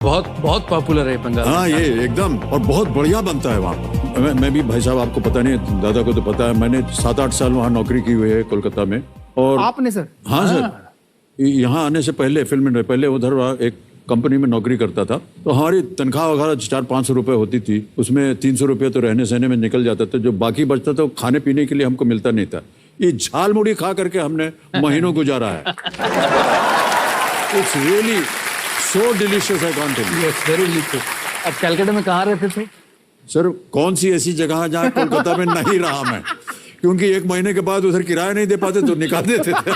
बहुत बहुत पॉपुलर है बंगाल। हाँ, ये एकदम, और बहुत बढ़िया बनता है वहाँ। मैं भी भाई साहब, आपको पता नहीं, दादा को तो पता है, मैंने 7-8 साल वहाँ नौकरी की हुई है कोलकाता में। और आपने सर? हाँ सर, यहाँ आने से पहले, फिल्म में पहले उधर एक कंपनी में नौकरी करता था, तो हमारी तनख्वाह वगैरह 400-500 रुपए होती थी। उसमें 300 रुपये तो रहने सहने में निकल जाता था, जो बाकी बचता था वो खाने पीने के लिए हमको मिलता नहीं था। ये झाल मुड़ी खा करके हमने महीनों गुजारा है। It's really so delicious, I can't tell you. Yes, very delicious. अब कलकत्ता में कहाँ रहते थे? सर, कौन सी ऐसी जगह है जहाँ कोलकाता में नहीं रहा मैं, क्योंकि 1 महीने के बाद उधर किराया नहीं दे पाते तो निकाल देते थे।